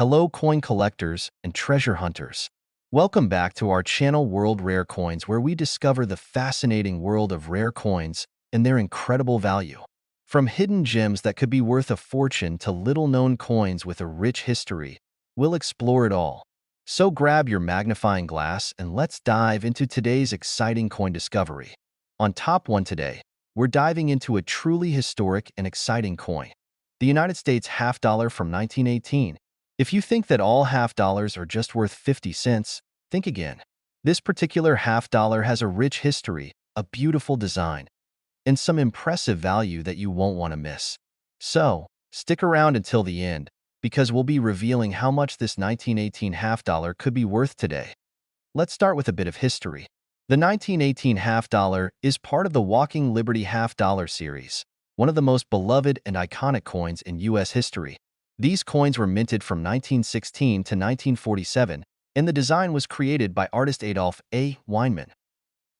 Hello coin collectors and treasure hunters. Welcome back to our channel World Rare Coins, where we discover the fascinating world of rare coins and their incredible value. From hidden gems that could be worth a fortune to little-known coins with a rich history, we'll explore it all. So grab your magnifying glass and let's dive into today's exciting coin discovery. On top one today, we're diving into a truly historic and exciting coin, the United States half dollar from 1918. If you think that all half dollars are just worth 50 cents, think again. This particular half dollar has a rich history, a beautiful design, and some impressive value that you won't want to miss. So, stick around until the end, because we'll be revealing how much this 1918 half dollar could be worth today. Let's start with a bit of history. The 1918 half dollar is part of the Walking Liberty half dollar series, one of the most beloved and iconic coins in U.S. history. These coins were minted from 1916 to 1947, and the design was created by artist Adolph A. Weinman.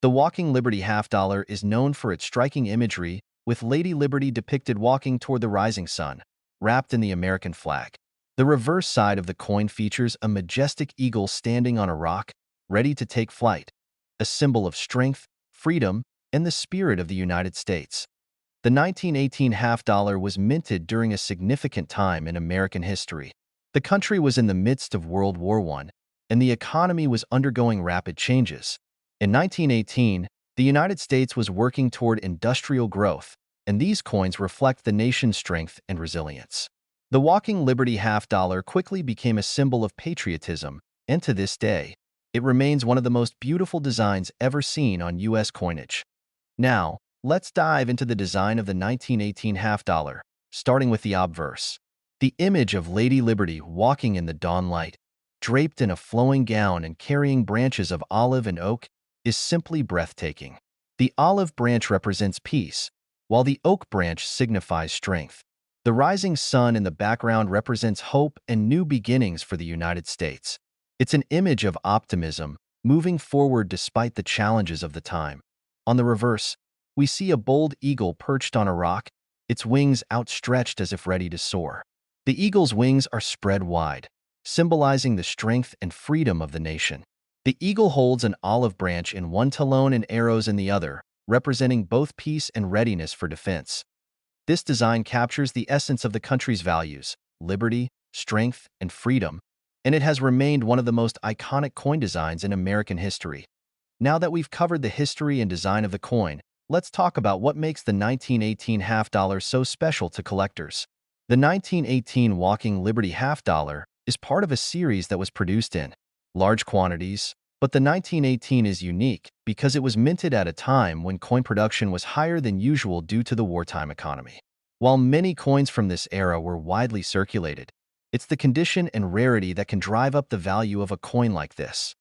The Walking Liberty half dollar is known for its striking imagery, with Lady Liberty depicted walking toward the rising sun, wrapped in the American flag. The reverse side of the coin features a majestic eagle standing on a rock, ready to take flight, a symbol of strength, freedom, and the spirit of the United States. The 1918 half dollar was minted during a significant time in American history. The country was in the midst of World War I, and the economy was undergoing rapid changes. In 1918, the United States was working toward industrial growth, and these coins reflect the nation's strength and resilience. The Walking Liberty half dollar quickly became a symbol of patriotism, and to this day, it remains one of the most beautiful designs ever seen on U.S. coinage. Now, let's dive into the design of the 1918 half dollar, starting with the obverse. The image of Lady Liberty walking in the dawn light, draped in a flowing gown and carrying branches of olive and oak, is simply breathtaking. The olive branch represents peace, while the oak branch signifies strength. The rising sun in the background represents hope and new beginnings for the United States. It's an image of optimism, moving forward despite the challenges of the time. On the reverse, we see a bold eagle perched on a rock, its wings outstretched as if ready to soar. The eagle's wings are spread wide, symbolizing the strength and freedom of the nation. The eagle holds an olive branch in one talon and arrows in the other, representing both peace and readiness for defense. This design captures the essence of the country's values, liberty, strength, and freedom, and it has remained one of the most iconic coin designs in American history. Now that we've covered the history and design of the coin, let's talk about what makes the 1918 half dollar so special to collectors. The 1918 Walking Liberty half dollar is part of a series that was produced in large quantities, but the 1918 is unique because it was minted at a time when coin production was higher than usual due to the wartime economy. While many coins from this era were widely circulated, it's the condition and rarity that can drive up the value of a coin like this.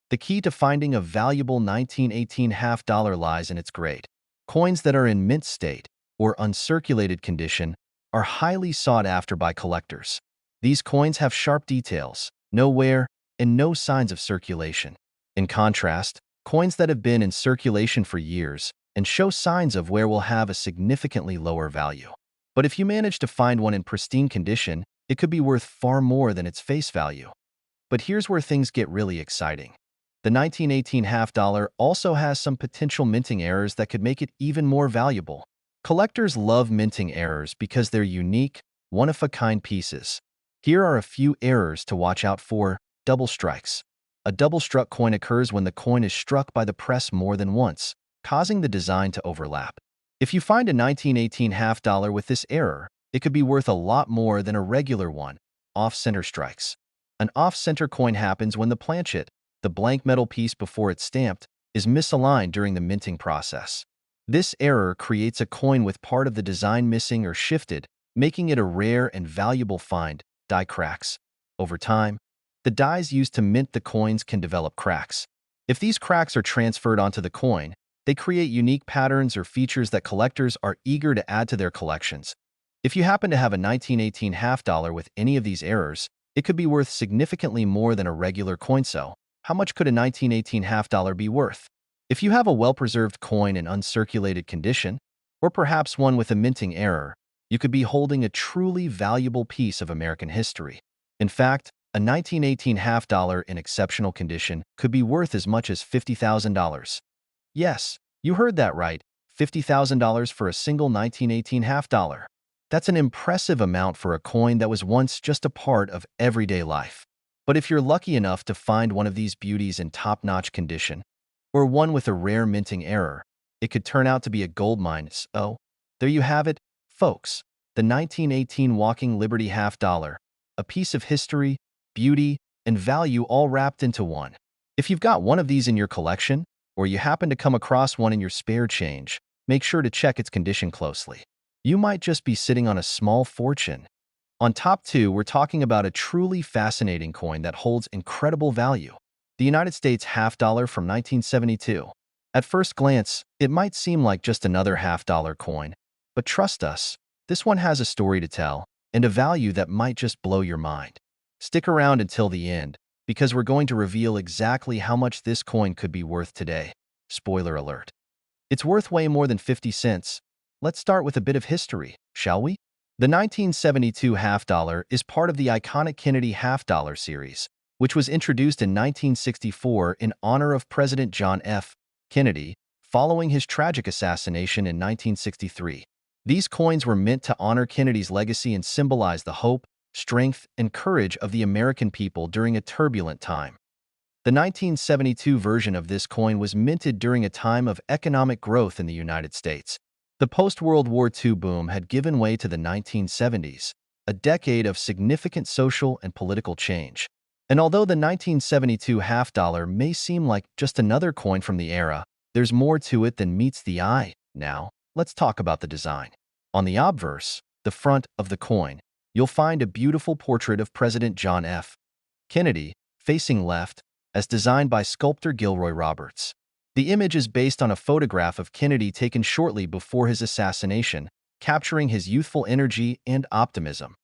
The key to finding a valuable 1918 half dollar lies in its grade. Coins that are in mint state or uncirculated condition are highly sought after by collectors. These coins have sharp details, no wear, and no signs of circulation. In contrast, coins that have been in circulation for years and show signs of wear will have a significantly lower value. But if you manage to find one in pristine condition, it could be worth far more than its face value. But here's where things get really exciting. The 1918 half dollar also has some potential minting errors that could make it even more valuable. Collectors love minting errors because they're unique, one-of-a-kind pieces. Here are a few errors to watch out for. Double strikes. A double-struck coin occurs when the coin is struck by the press more than once, causing the design to overlap. If you find a 1918 half dollar with this error, it could be worth a lot more than a regular one. Off-center strikes. An off-center coin happens when the planchet, the blank metal piece before it's stamped, is misaligned during the minting process. This error creates a coin with part of the design missing or shifted, making it a rare and valuable find. Die cracks. Over time, the dies used to mint the coins can develop cracks. If these cracks are transferred onto the coin, they create unique patterns or features that collectors are eager to add to their collections. If you happen to have a 1918 half dollar with any of these errors, it could be worth significantly more than a regular coin. So, how much could a 1918 half dollar be worth? If you have a well-preserved coin in uncirculated condition, or perhaps one with a minting error, you could be holding a truly valuable piece of American history. In fact, a 1918 half dollar in exceptional condition could be worth as much as $50,000. Yes, you heard that right, $50,000 for a single 1918 half dollar. That's an impressive amount for a coin that was once just a part of everyday life. But if you're lucky enough to find one of these beauties in top-notch condition, or one with a rare minting error, it could turn out to be a gold mine. So, there you have it, folks, the 1918 Walking Liberty half dollar, a piece of history, beauty, and value all wrapped into one. If you've got one of these in your collection, or you happen to come across one in your spare change, make sure to check its condition closely. You might just be sitting on a small fortune. On top two, we're talking about a truly fascinating coin that holds incredible value. The United States half dollar from 1972. At first glance, it might seem like just another half dollar coin, but trust us, this one has a story to tell and a value that might just blow your mind. Stick around until the end, because we're going to reveal exactly how much this coin could be worth today. Spoiler alert. It's worth way more than 50 cents. Let's start with a bit of history, shall we? The 1972 half dollar is part of the iconic Kennedy half dollar series, which was introduced in 1964 in honor of President John F. Kennedy, following his tragic assassination in 1963. These coins were meant to honor Kennedy's legacy and symbolize the hope, strength, and courage of the American people during a turbulent time. The 1972 version of this coin was minted during a time of economic growth in the United States. The post-World War II boom had given way to the 1970s, a decade of significant social and political change. And although the 1972 half dollar may seem like just another coin from the era, there's more to it than meets the eye. Now, let's talk about the design. On the obverse, the front of the coin, you'll find a beautiful portrait of President John F. Kennedy, facing left, as designed by sculptor Gilroy Roberts. The image is based on a photograph of Kennedy taken shortly before his assassination, capturing his youthful energy and optimism.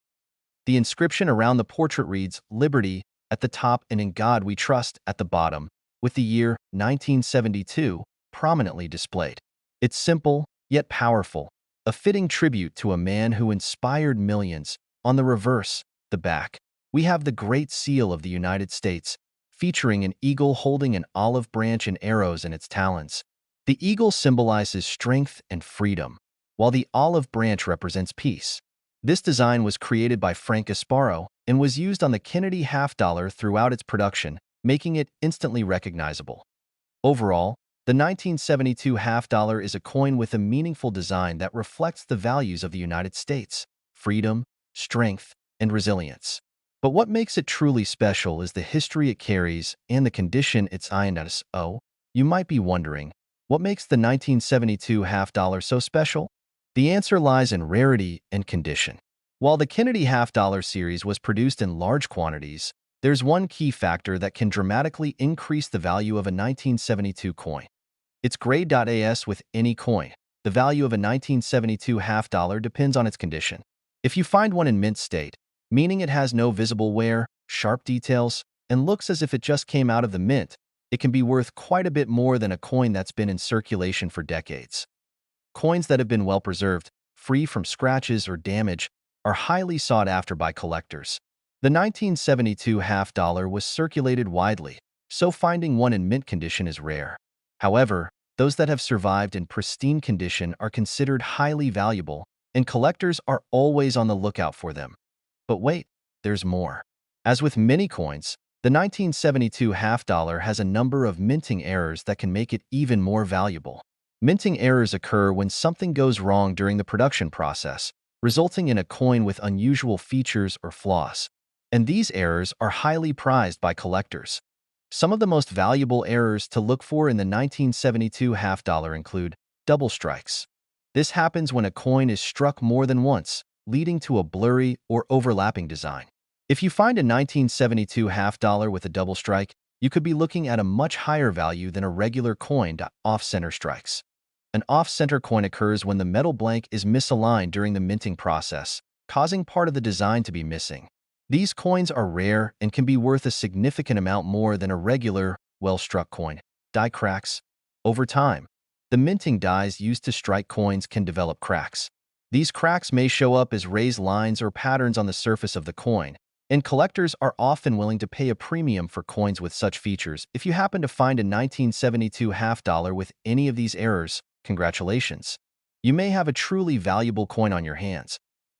The inscription around the portrait reads, "Liberty," at the top and "In God We Trust" at the bottom, with the year 1972 prominently displayed. It's simple, yet powerful, a fitting tribute to a man who inspired millions. On the reverse, the back, we have the Great Seal of the United States, featuring an eagle holding an olive branch and arrows in its talons. The eagle symbolizes strength and freedom, while the olive branch represents peace. This design was created by Frank Gasparo and was used on the Kennedy half dollar throughout its production, making it instantly recognizable. Overall, the 1972 half dollar is a coin with a meaningful design that reflects the values of the United States: freedom, strength, and resilience. But what makes it truly special is the history it carries and the condition it's in. Oh, you might be wondering, what makes the 1972 half dollar so special? The answer lies in rarity and condition. While the Kennedy half dollar series was produced in large quantities, there's one key factor that can dramatically increase the value of a 1972 coin. It's grade. As with any coin, the value of a 1972 half dollar depends on its condition. If you find one in mint state, meaning it has no visible wear, sharp details, and looks as if it just came out of the mint, it can be worth quite a bit more than a coin that's been in circulation for decades. Coins that have been well preserved, free from scratches or damage, are highly sought after by collectors. The 1972 half dollar was circulated widely, so finding one in mint condition is rare. However, those that have survived in pristine condition are considered highly valuable, and collectors are always on the lookout for them. But wait, there's more. As with many coins, the 1972 half dollar has a number of minting errors that can make it even more valuable. Minting errors occur when something goes wrong during the production process, resulting in a coin with unusual features or flaws. And these errors are highly prized by collectors. Some of the most valuable errors to look for in the 1972 half dollar include double strikes. This happens when a coin is struck more than once, leading to a blurry or overlapping design. If you find a 1972 half dollar with a double strike, you could be looking at a much higher value than a regular coin. Off-center strikes. An off-center coin occurs when the metal blank is misaligned during the minting process, causing part of the design to be missing. These coins are rare and can be worth a significant amount more than a regular, well-struck coin. Die cracks. Over time, the minting dies used to strike coins can develop cracks. These cracks may show up as raised lines or patterns on the surface of the coin, And collectors are often willing to pay a premium for coins with such features. If you happen to find a 1972 half dollar with any of these errors, congratulations. You may have a truly valuable coin on your hands.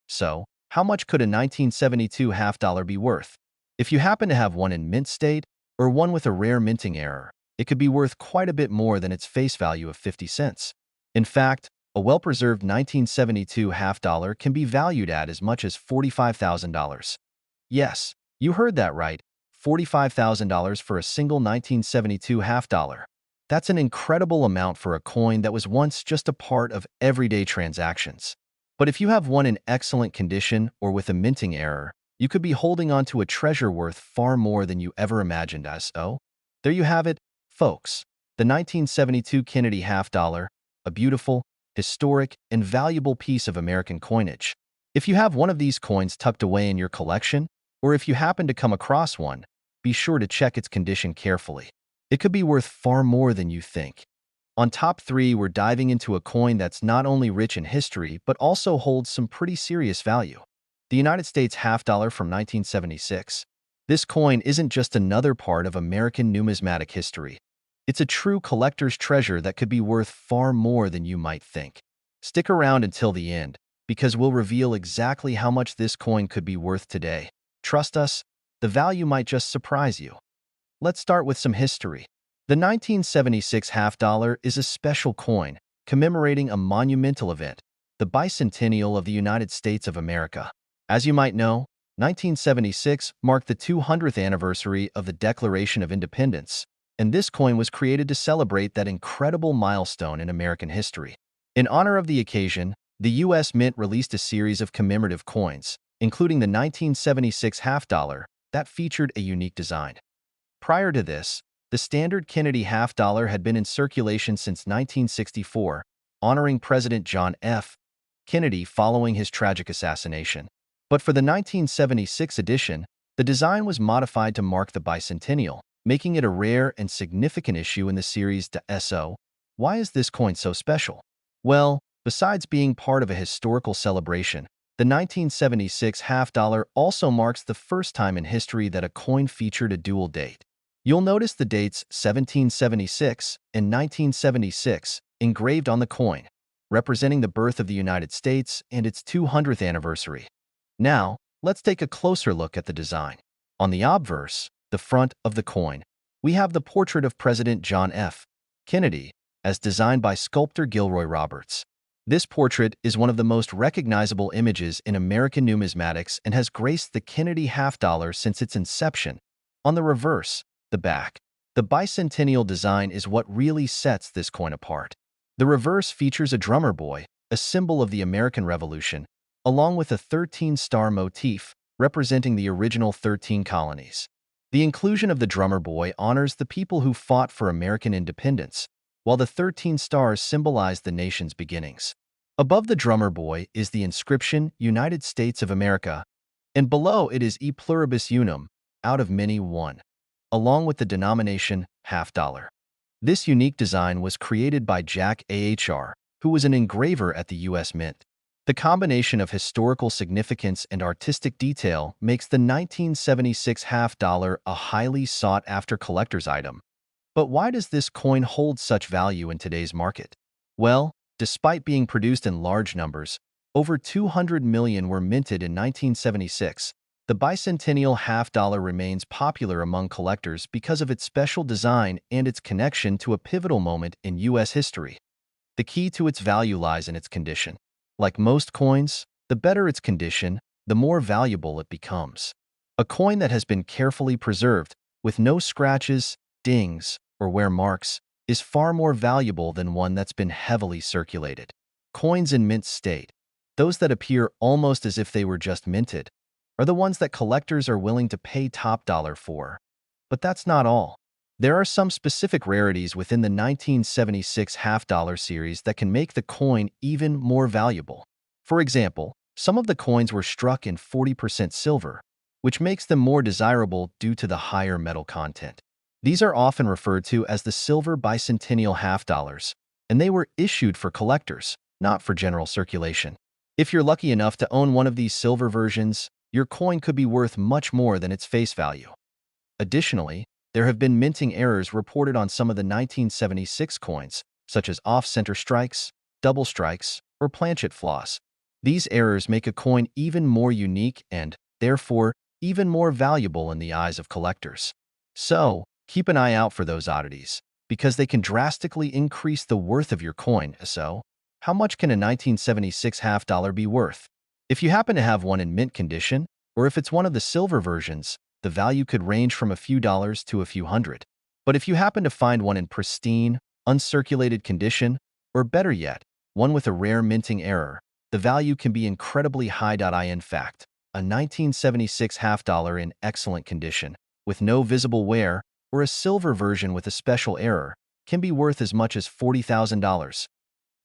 So, how much could a 1972 half dollar be worth? If you happen to have one in mint state or one with a rare minting error, it could be worth quite a bit more than its face value of 50 cents. In fact, a well-preserved 1972 half dollar can be valued at as much as $45,000. Yes, you heard that right. $45,000 for a single 1972 half dollar. That's an incredible amount for a coin that was once just a part of everyday transactions. But if you have one in excellent condition or with a minting error, you could be holding on to a treasure worth far more than you ever imagined as. So, there you have it, folks. The 1972 Kennedy half dollar, a beautiful, historic, and valuable piece of American coinage. If you have one of these coins tucked away in your collection, or if you happen to come across one, be sure to check its condition carefully. It could be worth far more than you think. On top 3, we're diving into a coin that's not only rich in history, but also holds some pretty serious value. The United States half dollar from 1976. This coin isn't just another part of American numismatic history. It's a true collector's treasure that could be worth far more than you might think. Stick around until the end, because we'll reveal exactly how much this coin could be worth today. Trust us, the value might just surprise you. Let's start with some history. The 1976 half dollar is a special coin commemorating a monumental event, the bicentennial of the United States of America. As you might know, 1976 marked the 200th anniversary of the Declaration of Independence, and this coin was created to celebrate that incredible milestone in American history. In honor of the occasion, the U.S. Mint released a series of commemorative coins, including the 1976 half dollar, that featured a unique design. Prior to this, the standard Kennedy half dollar had been in circulation since 1964, honoring President John F. Kennedy following his tragic assassination. But for the 1976 edition, the design was modified to mark the bicentennial, making it a rare and significant issue in the series. So, why is this coin so special? Well, besides being part of a historical celebration, the 1976 half dollar also marks the first time in history that a coin featured a dual date. You'll notice the dates 1776 and 1976 engraved on the coin, representing the birth of the United States and its 200th anniversary. Now, let's take a closer look at the design. On the obverse, the front of the coin, we have the portrait of President John F. Kennedy, as designed by sculptor Gilroy Roberts. This portrait is one of the most recognizable images in American numismatics and has graced the Kennedy half dollar since its inception. On the reverse, the back, the bicentennial design is what really sets this coin apart. The reverse features a drummer boy, a symbol of the American Revolution, along with a 13-star motif representing the original 13 colonies. The inclusion of the drummer boy honors the people who fought for American independence, while the 13 stars symbolize the nation's beginnings. Above the drummer boy is the inscription United States of America, and below it is E pluribus unum, out of many one, along with the denomination half dollar. This unique design was created by Jack Ahr, who was an engraver at the U.S. Mint. The combination of historical significance and artistic detail makes the 1976 half dollar a highly sought-after collector's item. But why does this coin hold such value in today's market? Well, despite being produced in large numbers, over 200 million were minted in 1976. The bicentennial half dollar remains popular among collectors because of its special design and its connection to a pivotal moment in U.S. history. The key to its value lies in its condition. Like most coins, the better its condition, the more valuable it becomes. A coin that has been carefully preserved, with no scratches, dings, or wear marks, is far more valuable than one that's been heavily circulated. Coins in mint state, those that appear almost as if they were just minted, are the ones that collectors are willing to pay top dollar for. But that's not all. There are some specific rarities within the 1976 half dollar series that can make the coin even more valuable. For example, some of the coins were struck in 40% silver, which makes them more desirable due to the higher metal content. These are often referred to as the silver bicentennial half dollars, and they were issued for collectors, not for general circulation. If you're lucky enough to own one of these silver versions, your coin could be worth much more than its face value. Additionally, there have been minting errors reported on some of the 1976 coins, such as off-center strikes, double strikes, or planchet flaws. These errors make a coin even more unique and, therefore, even more valuable in the eyes of collectors. So, keep an eye out for those oddities, because they can drastically increase the worth of your coin. So, how much can a 1976 half dollar be worth? If you happen to have one in mint condition, or if it's one of the silver versions, the value could range from a few dollars to a few hundred. But if you happen to find one in pristine, uncirculated condition, or better yet, one with a rare minting error, the value can be incredibly high. In fact, a 1976 half dollar in excellent condition, with no visible wear, or a silver version with a special error, can be worth as much as $40,000.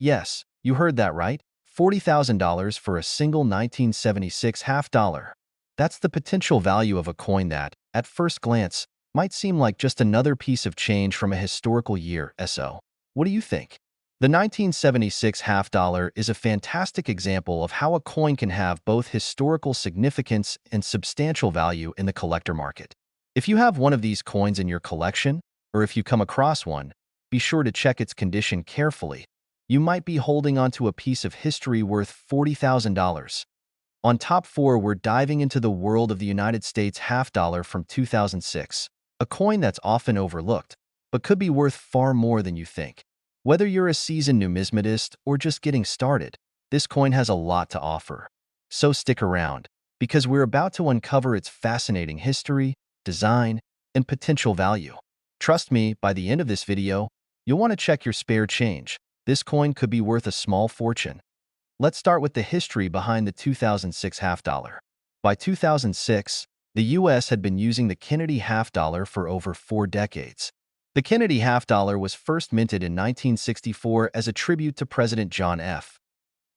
Yes, you heard that right. $40,000 for a single 1976 half dollar. That's the potential value of a coin that, at first glance, might seem like just another piece of change from a historical year. So, what do you think? The 1976 half dollar is a fantastic example of how a coin can have both historical significance and substantial value in the collector market. If you have one of these coins in your collection, or if you come across one, be sure to check its condition carefully. You might be holding onto a piece of history worth $40,000. On top 4, we're diving into the world of the United States half dollar from 2006, a coin that's often overlooked, but could be worth far more than you think. Whether you're a seasoned numismatist or just getting started, this coin has a lot to offer. So stick around, because we're about to uncover its fascinating history, design, and potential value. Trust me, by the end of this video, you'll want to check your spare change. This coin could be worth a small fortune. Let's start with the history behind the 2006 half dollar. By 2006, the U.S. had been using the Kennedy half dollar for over 4 decades. The Kennedy half dollar was first minted in 1964 as a tribute to President John F.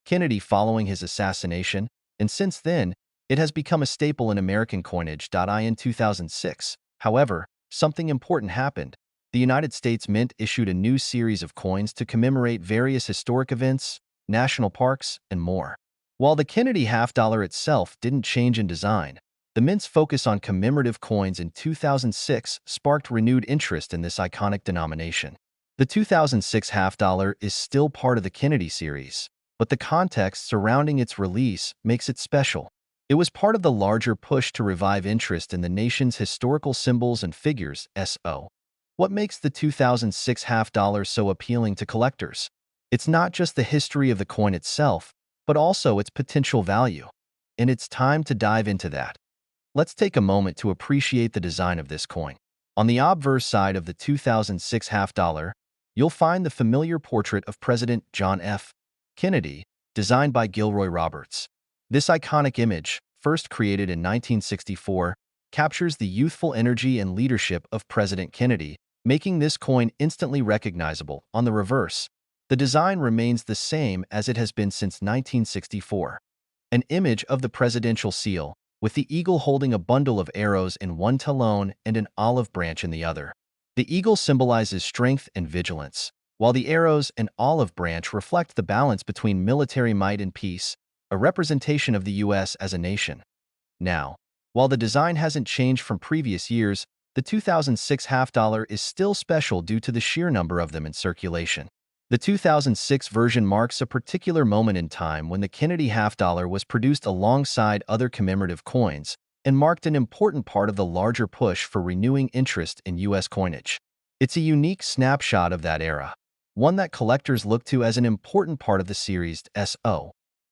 Kennedy following his assassination, and since then, it has become a staple in American coinage. In 2006, however, something important happened. The United States Mint issued a new series of coins to commemorate various historic events, national parks, and more. While the Kennedy half dollar itself didn't change in design, the Mint's focus on commemorative coins in 2006 sparked renewed interest in this iconic denomination. The 2006 half dollar is still part of the Kennedy series, but the context surrounding its release makes it special. It was part of the larger push to revive interest in the nation's historical symbols and figures. What makes the 2006 half dollar so appealing to collectors? It's not just the history of the coin itself, but also its potential value. And it's time to dive into that. Let's take a moment to appreciate the design of this coin. On the obverse side of the 2006 half dollar, you'll find the familiar portrait of President John F. Kennedy, designed by Gilroy Roberts. This iconic image, first created in 1964, captures the youthful energy and leadership of President Kennedy, making this coin instantly recognizable. On the reverse, the design remains the same as it has been since 1964. An image of the presidential seal, with the eagle holding a bundle of arrows in one talon and an olive branch in the other. The eagle symbolizes strength and vigilance, while the arrows and olive branch reflect the balance between military might and peace, a representation of the U.S. as a nation. Now, while the design hasn't changed from previous years, the 2006 half dollar is still special due to the sheer number of them in circulation. The 2006 version marks a particular moment in time when the Kennedy half dollar was produced alongside other commemorative coins and marked an important part of the larger push for renewing interest in U.S. coinage. It's a unique snapshot of that era, one that collectors look to as an important part of the series.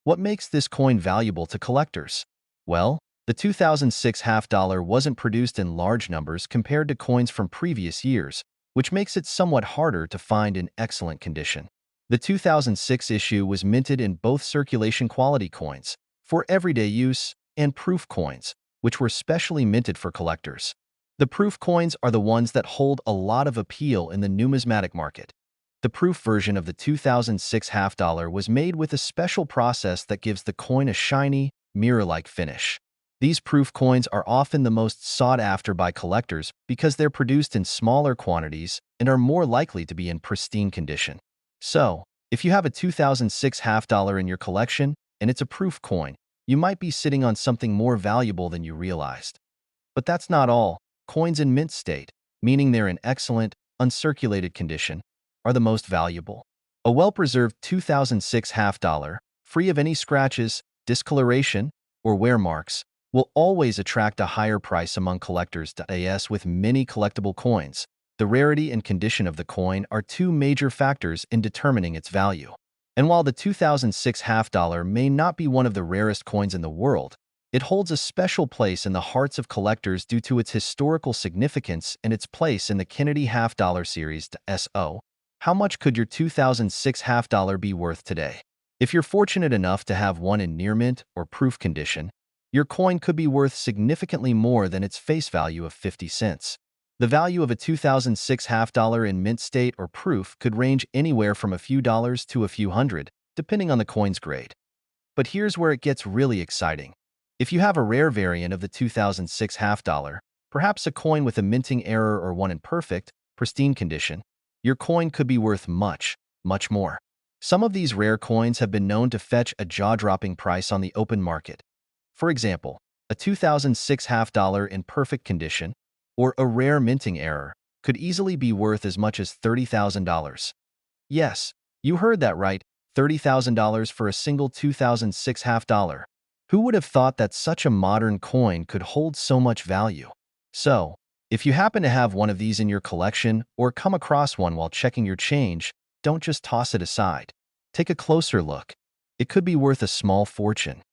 What makes this coin valuable to collectors? Well, the 2006 half dollar wasn't produced in large numbers compared to coins from previous years, which makes it somewhat harder to find in excellent condition. The 2006 issue was minted in both circulation quality coins, for everyday use, and proof coins, which were specially minted for collectors. The proof coins are the ones that hold a lot of appeal in the numismatic market. The proof version of the 2006 half dollar was made with a special process that gives the coin a shiny, mirror-like finish. These proof coins are often the most sought after by collectors because they're produced in smaller quantities and are more likely to be in pristine condition. So, if you have a 2006 half dollar in your collection and it's a proof coin, you might be sitting on something more valuable than you realized. But that's not all. Coins in mint state, meaning they're in excellent, uncirculated condition, are the most valuable. A well-preserved 2006 half dollar, free of any scratches, discoloration, or wear marks, will always attract a higher price among collectors. As with many collectible coins, the rarity and condition of the coin are two major factors in determining its value. And while the 2006 half dollar may not be one of the rarest coins in the world, it holds a special place in the hearts of collectors due to its historical significance and its place in the Kennedy half dollar series. So, how much could your 2006 half dollar be worth today? If you're fortunate enough to have one in near mint or proof condition, your coin could be worth significantly more than its face value of 50 cents. The value of a 2006 half dollar in mint state or proof could range anywhere from a few dollars to a few hundred, depending on the coin's grade. But here's where it gets really exciting. If you have a rare variant of the 2006 half dollar, perhaps a coin with a minting error or one in perfect, pristine condition, your coin could be worth much, much more. Some of these rare coins have been known to fetch a jaw-dropping price on the open market. For example, a 2006 half dollar in perfect condition, or a rare minting error, could easily be worth as much as $30,000. Yes, you heard that right, $30,000 for a single 2006 half dollar. Who would have thought that such a modern coin could hold so much value? So, if you happen to have one of these in your collection or come across one while checking your change, don't just toss it aside. Take a closer look. It could be worth a small fortune.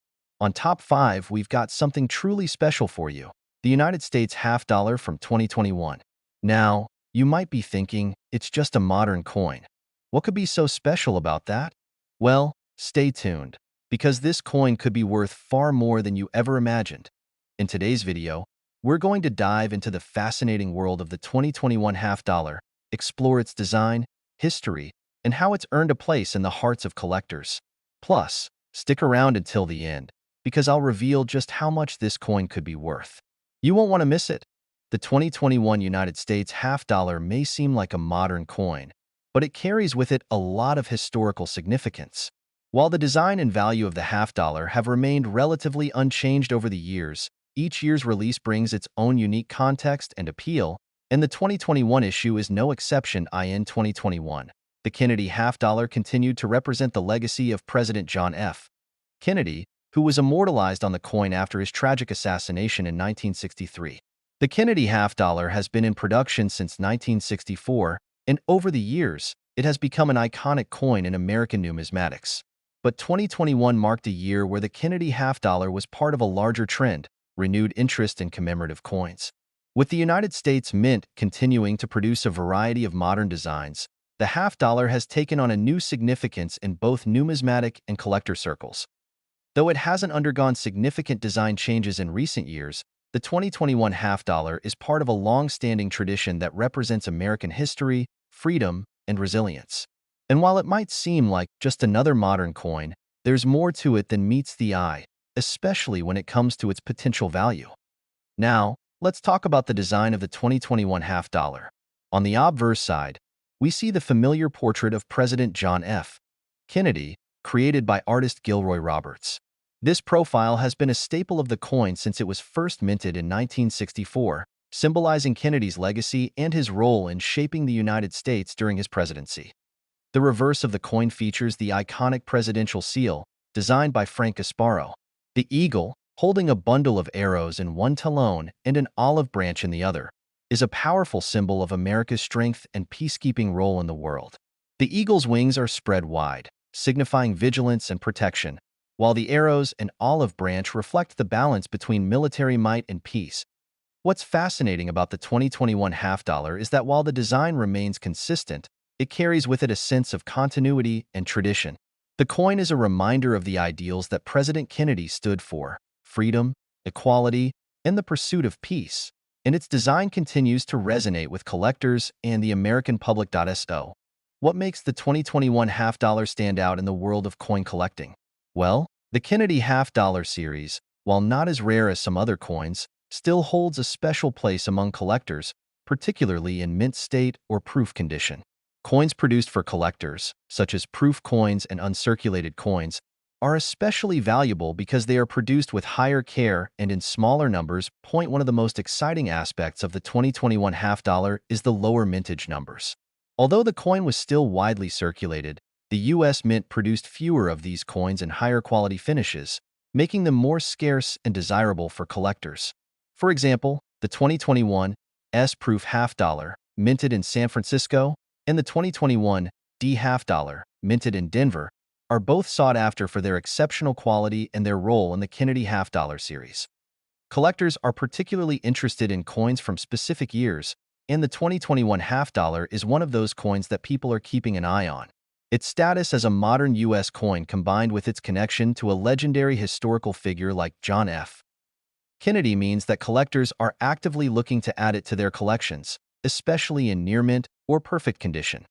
On Top 5, we've got something truly special for you. The United States half dollar from 2021. Now, you might be thinking, it's just a modern coin. What could be so special about that? Well, stay tuned, because this coin could be worth far more than you ever imagined. In today's video, we're going to dive into the fascinating world of the 2021 half dollar, explore its design, history, and how it's earned a place in the hearts of collectors. Plus, stick around until the end, because I'll reveal just how much this coin could be worth. You won't want to miss it. The 2021 United States half dollar may seem like a modern coin, but it carries with it a lot of historical significance. While the design and value of the half dollar have remained relatively unchanged over the years, each year's release brings its own unique context and appeal, and the 2021 issue is no exception. In 2021, the Kennedy half dollar continued to represent the legacy of President John F. Kennedy, who was immortalized on the coin after his tragic assassination in 1963. The Kennedy half dollar has been in production since 1964, and over the years, it has become an iconic coin in American numismatics. But 2021 marked a year where the Kennedy half dollar was part of a larger trend, renewed interest in commemorative coins. With the United States Mint continuing to produce a variety of modern designs, the half dollar has taken on a new significance in both numismatic and collector circles. Though it hasn't undergone significant design changes in recent years, the 2021 half dollar is part of a long-standing tradition that represents American history, freedom, and resilience. And while it might seem like just another modern coin, there's more to it than meets the eye, especially when it comes to its potential value. Now, let's talk about the design of the 2021 half dollar. On the obverse side, we see the familiar portrait of President John F. Kennedy, created by artist Gilroy Roberts. This profile has been a staple of the coin since it was first minted in 1964, symbolizing Kennedy's legacy and his role in shaping the United States during his presidency. The reverse of the coin features the iconic presidential seal, designed by Frank Gasparro. The eagle, holding a bundle of arrows in one talon and an olive branch in the other, is a powerful symbol of America's strength and peacekeeping role in the world. The eagle's wings are spread wide, signifying vigilance and protection, while the arrows and olive branch reflect the balance between military might and peace. What's fascinating about the 2021 half dollar is that while the design remains consistent, it carries with it a sense of continuity and tradition. The coin is a reminder of the ideals that President Kennedy stood for: freedom, equality, and the pursuit of peace, and its design continues to resonate with collectors and the American public. So, what makes the 2021 half dollar stand out in the world of coin collecting? Well, the Kennedy half dollar series, while not as rare as some other coins, still holds a special place among collectors, particularly in mint state or proof condition. Coins produced for collectors, such as proof coins and uncirculated coins, are especially valuable because they are produced with higher care and in smaller numbers. One of the most exciting aspects of the 2021 half dollar is the lower mintage numbers. Although the coin was still widely circulated, the US Mint produced fewer of these coins in higher quality finishes, making them more scarce and desirable for collectors. For example, the 2021 S-proof half dollar, minted in San Francisco, and the 2021 D half dollar, minted in Denver, are both sought after for their exceptional quality and their role in the Kennedy half dollar series. Collectors are particularly interested in coins from specific years, and the 2021 half dollar is one of those coins that people are keeping an eye on. Its status as a modern U.S. coin combined with its connection to a legendary historical figure like John F. Kennedy means that collectors are actively looking to add it to their collections, especially in near mint or perfect condition.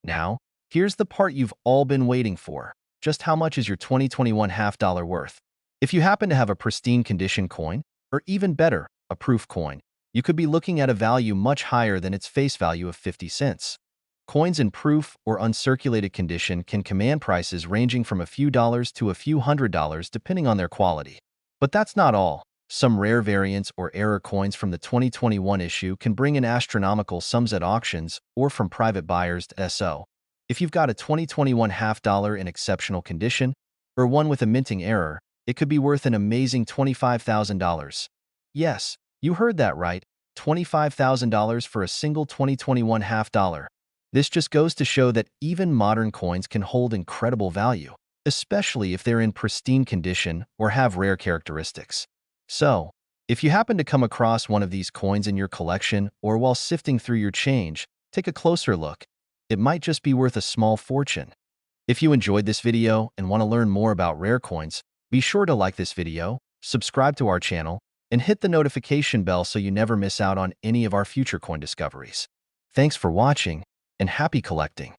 Now, here's the part you've all been waiting for. Just how much is your 2021 half dollar worth? If you happen to have a pristine condition coin, or even better, a proof coin, you could be looking at a value much higher than its face value of 50 cents. Coins in proof or uncirculated condition can command prices ranging from a few dollars to a few $100s depending on their quality. But that's not all. Some rare variants or error coins from the 2021 issue can bring in astronomical sums at auctions or from private buyers to SO. If you've got a 2021 half dollar in exceptional condition, or one with a minting error, it could be worth an amazing $25,000. Yes, you heard that right, $25,000 for a single 2021 half dollar. This just goes to show that even modern coins can hold incredible value, especially if they're in pristine condition or have rare characteristics. So, if you happen to come across one of these coins in your collection or while sifting through your change, take a closer look. It might just be worth a small fortune. If you enjoyed this video and want to learn more about rare coins, be sure to like this video, subscribe to our channel, and hit the notification bell so you never miss out on any of our future coin discoveries. Thanks for watching, and happy collecting!